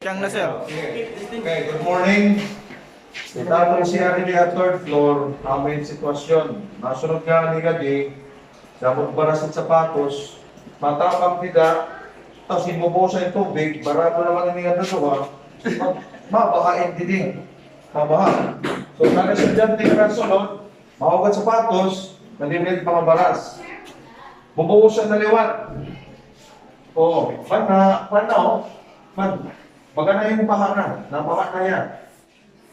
Siyang na, sir. Okay, good morning. Itatong siya rin sa third floor, aming sitwasyon. Nasunod nga ni Gadi, sa magbaras at sapatos, matapang tidak, tapos imubusa yung tubig, barado naman ang nga dalawa, mabahain din. Mabaha. So, kaya siya dyan, tingnan sunod, mahugat sapatos, nalimit mga baras. Bubuhusan na liwat. Oo, pan oh. Baga na yung pahanan, napakat na yan.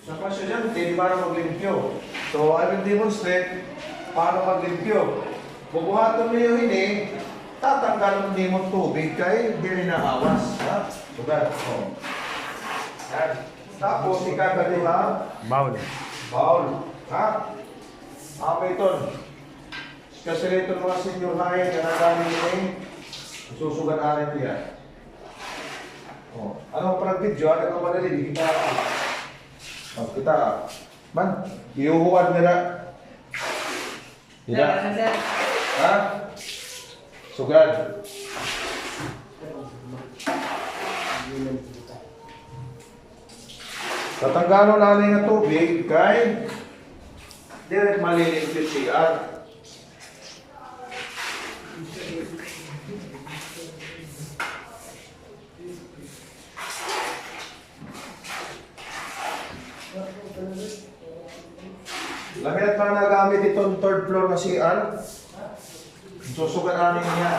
Sa pasyente, hindi para maglimpyo. So, I will demonstrate paano maglimpyo. Bubuhaton mo yung ini, tatanggalin mo yung tubig kay hindi rin naawas. Ha? Sugat. Oh. Yan. Tapos, ikagali ha? Baul. Baul. Ha? Ito. Kasi ito mga senior high, kanagaling ini, susugat na rin yan. Oh, ano parang video, ano ka madali, hindi kita kita, man, iuhuan nila. Tidak. Ha? Sugad. Tatanggano namin ng tubig kay direct malinis yung CR. Lahat pa nagamit itong third floor na CR. Susugan namin niya.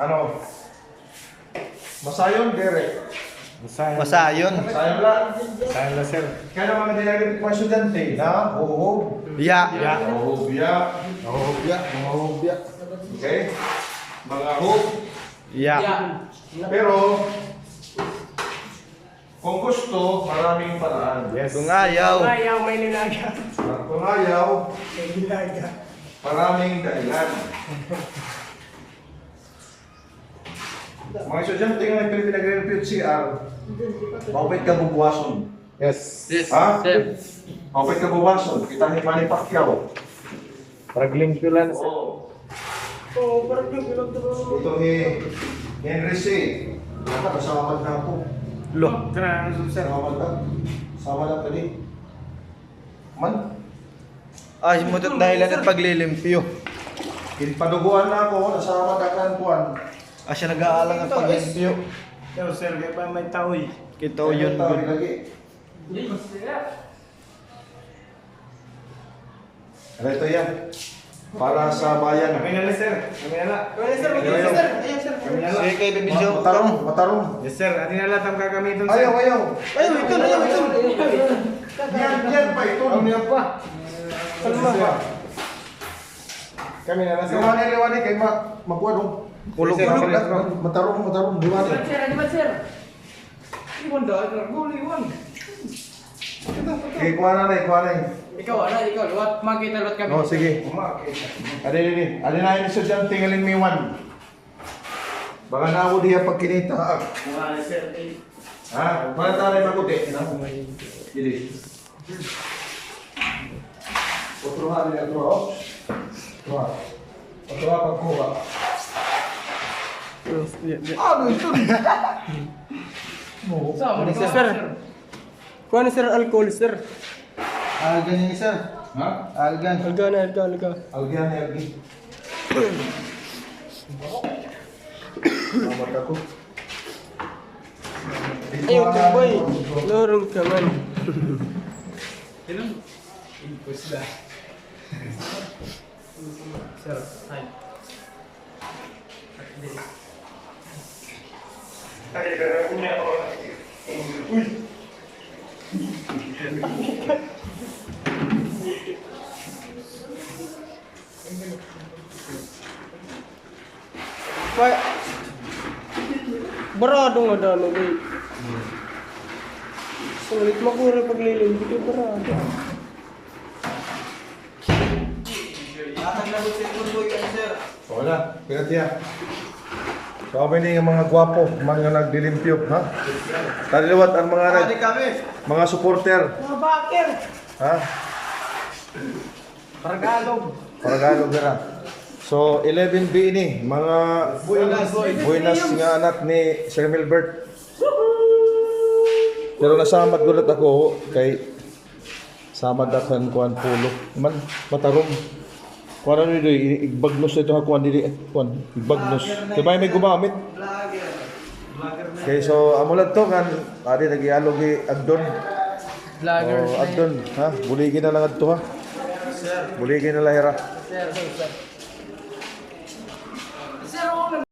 Ano? Masayon, Derek. Masayon. Masayon lang. Masayon na, sir. Kaya mga dinagit mga estudyante na huhub. Ya. Huhubya. Mahubya. Okay? Mga hub. Ya. Pero, kung gusto, maraming paraan. Yes. Kung ayaw. Ayaw, may nilaga. Kung ayaw, May nilaga. maraming dahilan. Mga estudyante nga yung pinag-repute CR, maupit ka bubuwason. Yes. Ha? Maupit ka bubuwason. Kita ni Manny Pacquiao. Ragling pila na, sir. Oo. Oo, parang yung pinagduro. Ito ni Henry C. Kasama na ako. Lo. Kana na, sir. Sama lang tadi. Man, Ay, mutot dahilan at paglilimpyo. paduguan na ako, nasama ka kantuan. Siya nag-aalang ang paglimpyo. Yo, sir, kaya pa may taoy. Kita o yun. Tawag lagi. Ano ito yan? Para sa bayan. Kami na, sir. Kami na. Kami na, sir. Ayaw. Sir. Ayan, sir. Sige kayo, bibidyo. Matarong. Yes, sir. Atin na lahat ang gagamitin, sir. Ayaw. Ayaw, ito. Yan pa ito. Yan pa. Salma pa. Kami na, sir. Liwani kay magkuha Kulog. Matarong. Liwani. Di ba, sir? Iwan daw. Iwan. Okay, kuha na. Ikaw. Luwat. Makita luwat kami. No, sige. Adi na yung estudyante ngaling may one. Baka na ako diya pag kinita. Mga, sir. Ha? Para tayo makuti. Jadi. Otro nila otro. Otro pagkuha. Ano ito? Sama ni sir. Kuha ni sir alcohol, sir. Algan yun, sir. Ha? Algan. Alga. Algian ni Algi. Selamat aku. Ayaw, boy. Lorong ka man. Sir, hi. Why? Barado nga dano, babe. Sulit makura paglilim, hindi barado. Wala, pingat niya. So kami ni yung mga gwapo, mga nagdilimpyo, ha? Taliwat ang mga supporter. Mga baker! Ha? Paragalog na. So 11B ini, mga buenas nga anak ni Sir Milbert. Pero nasamad gulat ako kay samad datan kuan pulo. Man matarong. Kuan ano dito, igbagnos ito ha kuan dili kuan, igbagnos. Kay may gumamit. Okay, so amulad to kan adi nagyalog agdon. Vlogger. Oh, agdon, ha? Buligin na lang adto ha. Buligin na lahira. Sir.